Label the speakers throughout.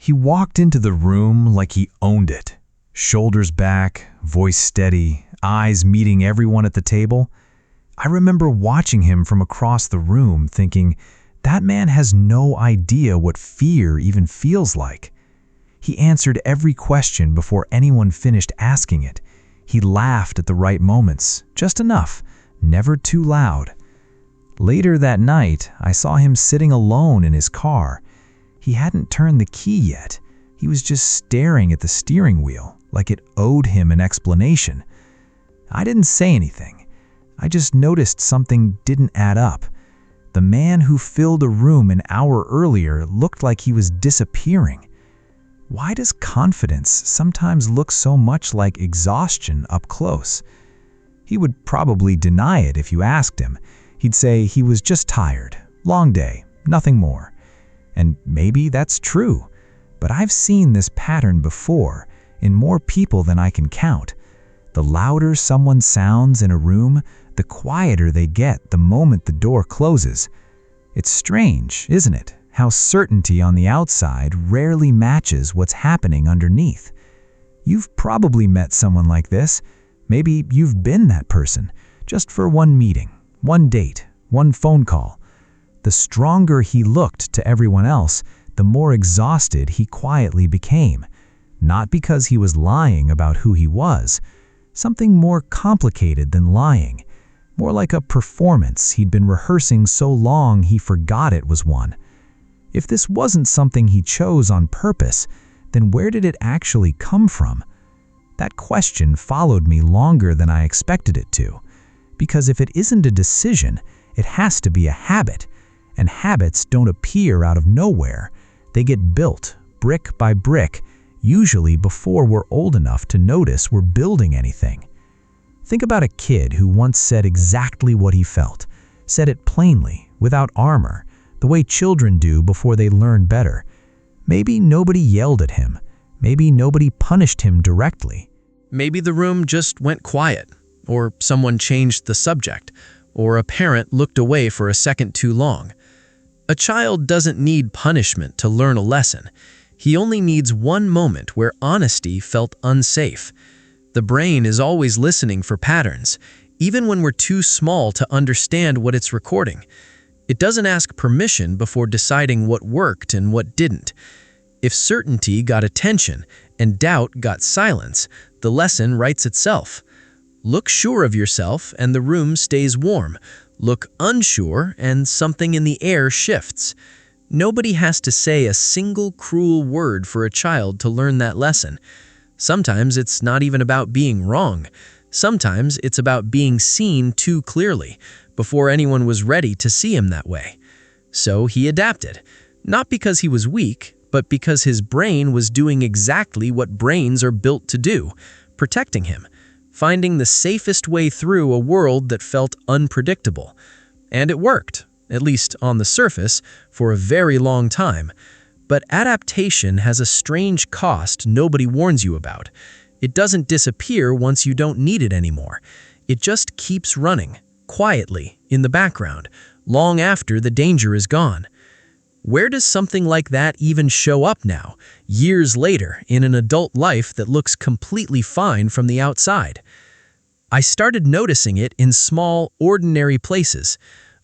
Speaker 1: He walked into the room like he owned it. Shoulders back, voice steady, eyes meeting everyone at the table. I remember watching him from across the room thinking, that man has no idea what fear even feels like. He answered every question before anyone finished asking it. He laughed at the right moments, just enough, never too loud. Later that night, I saw him sitting alone in his car. He hadn't turned the key yet. He was just staring at the steering wheel, like it owed him an explanation. I didn't say anything. I just noticed something didn't add up. The man who filled a room an hour earlier looked like he was disappearing. Why does confidence sometimes look so much like exhaustion up close? He would probably deny it if you asked him. He'd say he was just tired, long day, nothing more. And maybe that's true, but I've seen this pattern before in more people than I can count. The louder someone sounds in a room, the quieter they get the moment the door closes. It's strange, isn't it, how certainty on the outside rarely matches what's happening underneath. You've probably met someone like this. Maybe you've been that person, just for one meeting, one date, one phone call. The stronger he looked to everyone else, the more exhausted he quietly became. Not because he was lying about who he was. Something more complicated than lying. More like a performance he'd been rehearsing so long he forgot it was one. If this wasn't something he chose on purpose, then where did it actually come from? That question followed me longer than I expected it to. Because if it isn't a decision, it has to be a habit. And habits don't appear out of nowhere. They get built, brick by brick, usually before we're old enough to notice we're building anything. Think about a kid who once said exactly what he felt, said it plainly, without armor, the way children do before they learn better. Maybe nobody yelled at him. Maybe nobody punished him directly.
Speaker 2: Maybe the room just went quiet, or someone changed the subject, or a parent looked away for a second too long. A child doesn't need punishment to learn a lesson. He only needs one moment where honesty felt unsafe. The brain is always listening for patterns, even when we're too small to understand what it's recording. It doesn't ask permission before deciding what worked and what didn't. If certainty got attention and doubt got silence, the lesson writes itself. Look sure of yourself and the room stays warm. Look unsure and something in the air shifts. Nobody has to say a single cruel word for a child to learn that lesson. Sometimes it's not even about being wrong. Sometimes it's about being seen too clearly before anyone was ready to see him that way. So he adapted, not because he was weak, but because his brain was doing exactly what brains are built to do, protecting him, finding the safest way through a world that felt unpredictable. And it worked, at least on the surface, for a very long time. But adaptation has a strange cost nobody warns you about. It doesn't disappear once you don't need it anymore. It just keeps running, quietly, in the background, long after the danger is gone. Where does something like that even show up now, years later, in an adult life that looks completely fine from the outside? I started noticing it in small, ordinary places.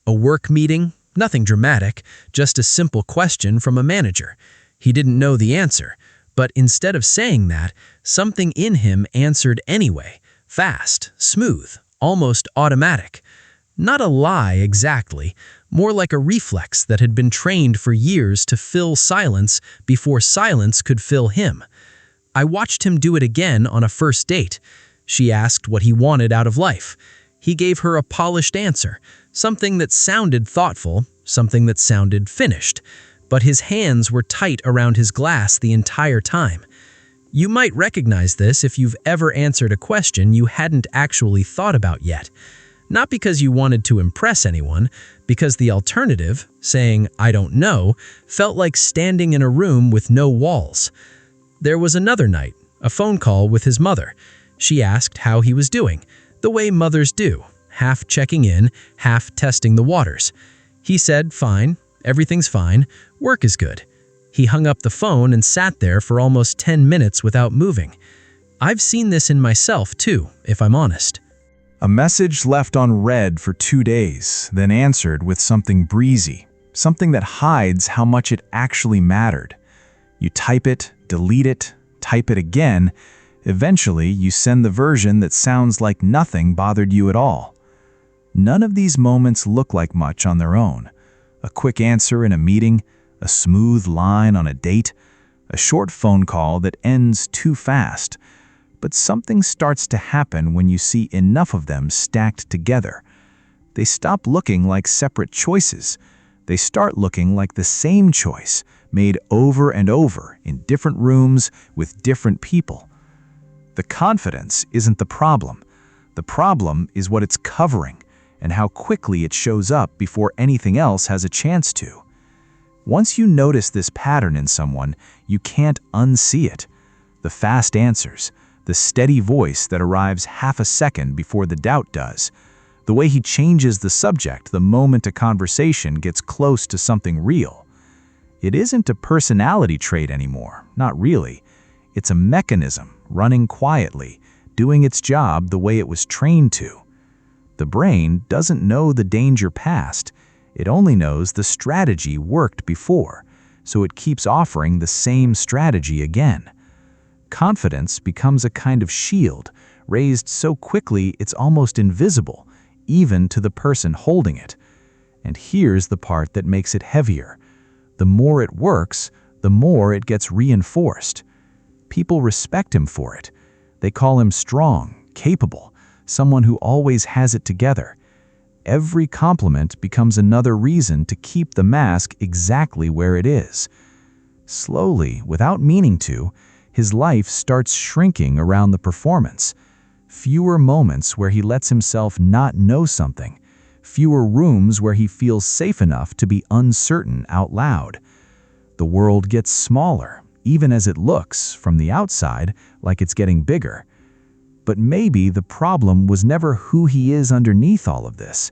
Speaker 2: A work meeting, nothing dramatic, just a simple question from a manager. He didn't know the answer, but instead of saying that, something in him answered anyway, fast, smooth, almost automatic. Not a lie exactly, more like a reflex that had been trained for years to fill silence before silence could fill him. I watched him do it again on a first date. She asked what he wanted out of life. He gave her a polished answer, something that sounded thoughtful, something that sounded finished, but his hands were tight around his glass the entire time. You might recognize this if you've ever answered a question you hadn't actually thought about yet. Not because you wanted to impress anyone, because the alternative, saying, "I don't know," felt like standing in a room with no walls. There was another night, a phone call with his mother. She asked how he was doing, the way mothers do, half checking in, half testing the waters. He said, "Fine, everything's fine, work is good." He hung up the phone and sat there for almost 10 minutes without moving. I've seen this in myself too, if I'm honest.
Speaker 1: A message left on read for 2 days, then answered with something breezy, something that hides how much it actually mattered. You type it, delete it, type it again. Eventually, you send the version that sounds like nothing bothered you at all. None of these moments look like much on their own. A quick answer in a meeting, a smooth line on a date, a short phone call that ends too fast. But something starts to happen when you see enough of them stacked together. They stop looking like separate choices. They start looking like the same choice, made over and over in different rooms with different people. The confidence isn't the problem. The problem is what it's covering and how quickly it shows up before anything else has a chance to. Once you notice this pattern in someone, you can't unsee it. The fast answers, the steady voice that arrives half a second before the doubt does, the way he changes the subject the moment a conversation gets close to something real. It isn't a personality trait anymore, not really. It's a mechanism running quietly, doing its job the way it was trained to. The brain doesn't know the danger past. It only knows the strategy worked before, so it keeps offering the same strategy again. Confidence becomes a kind of shield, raised so quickly it's almost invisible, even to the person holding it. And here's the part that makes it heavier. The more it works, the more it gets reinforced. People respect him for it. They call him strong, capable, someone who always has it together. Every compliment becomes another reason to keep the mask exactly where it is. Slowly, without meaning to, his life starts shrinking around the performance. Fewer moments where he lets himself not know something. Fewer rooms where he feels safe enough to be uncertain out loud. The world gets smaller, even as it looks, from the outside, like it's getting bigger. But maybe the problem was never who he is underneath all of this.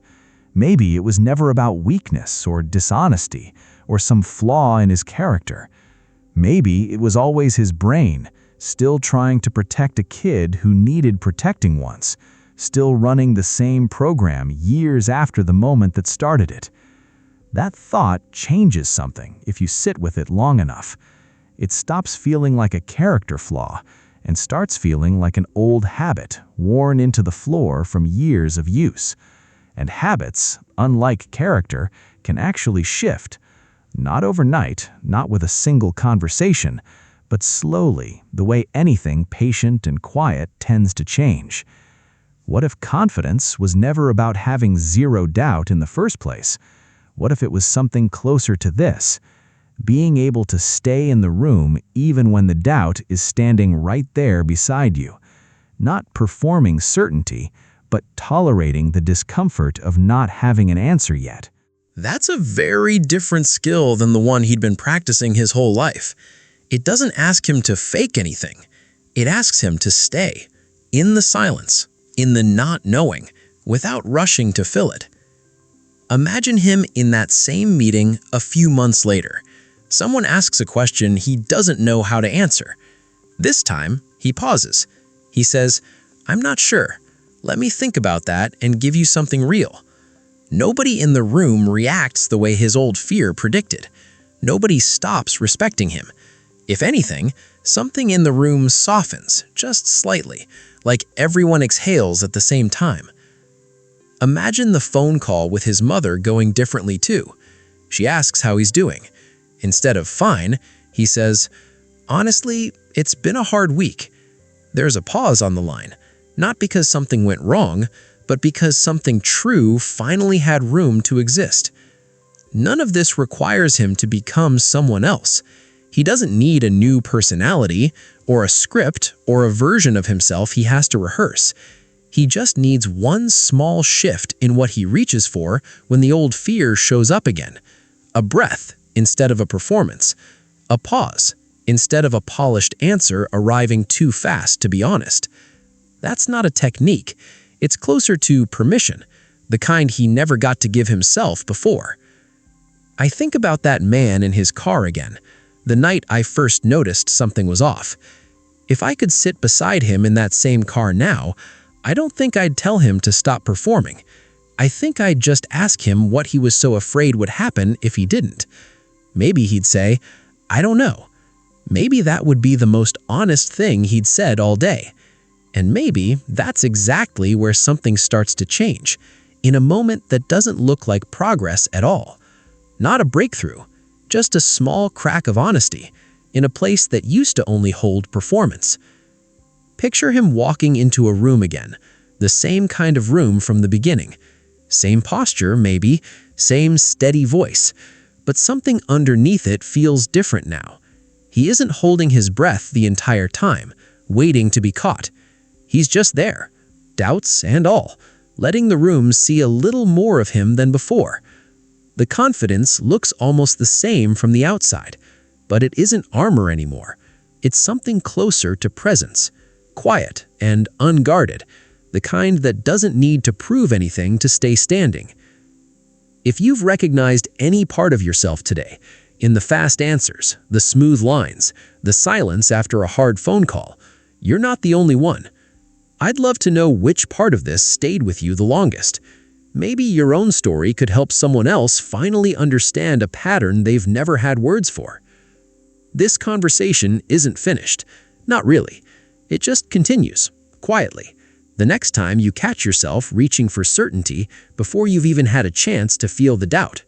Speaker 1: Maybe it was never about weakness or dishonesty or some flaw in his character. Maybe it was always his brain, still trying to protect a kid who needed protecting once, still running the same program years after the moment that started it. That thought changes something if you sit with it long enough. It stops feeling like a character flaw and starts feeling like an old habit worn into the floor from years of use. And habits, unlike character, can actually shift. Not overnight, not with a single conversation, but slowly, the way anything patient and quiet tends to change. What if confidence was never about having zero doubt in the first place? What if it was something closer to this? Being able to stay in the room even when the doubt is standing right there beside you. Not performing certainty, but tolerating the discomfort of not having an answer yet.
Speaker 2: That's a very different skill than the one he'd been practicing his whole life. It doesn't ask him to fake anything. It asks him to stay, in the silence, in the not knowing, without rushing to fill it. Imagine him in that same meeting a few months later. Someone asks a question he doesn't know how to answer. This time, he pauses. He says, "I'm not sure. Let me think about that and give you something real." Nobody in the room reacts the way his old fear predicted. Nobody stops respecting him. If anything, something in the room softens, just slightly, like everyone exhales at the same time. Imagine the phone call with his mother going differently too. She asks how he's doing. Instead of fine, he says, "Honestly, it's been a hard week." There's a pause on the line, not because something went wrong, but because something true finally had room to exist. None of this requires him to become someone else. He doesn't need a new personality, or a script, or a version of himself he has to rehearse. He just needs one small shift in what he reaches for when the old fear shows up again. A breath instead of a performance. A pause instead of a polished answer arriving too fast to be honest. That's not a technique. It's closer to permission, the kind he never got to give himself before. I think about that man in his car again, the night I first noticed something was off. If I could sit beside him in that same car now, I don't think I'd tell him to stop performing. I think I'd just ask him what he was so afraid would happen if he didn't. Maybe he'd say, "I don't know." Maybe that would be the most honest thing he'd said all day. And maybe that's exactly where something starts to change, in a moment that doesn't look like progress at all. Not a breakthrough, just a small crack of honesty, in a place that used to only hold performance. Picture him walking into a room again, the same kind of room from the beginning. Same posture, maybe, same steady voice, but something underneath it feels different now. He isn't holding his breath the entire time, waiting to be caught. He's just there, doubts and all, letting the room see a little more of him than before. The confidence looks almost the same from the outside, but it isn't armor anymore. It's something closer to presence, quiet and unguarded, the kind that doesn't need to prove anything to stay standing. If you've recognized any part of yourself today, in the fast answers, the smooth lines, the silence after a hard phone call, you're not the only one. I'd love to know which part of this stayed with you the longest. Maybe your own story could help someone else finally understand a pattern they've never had words for. This conversation isn't finished. Not really. It just continues, quietly. The next time you catch yourself reaching for certainty before you've even had a chance to feel the doubt.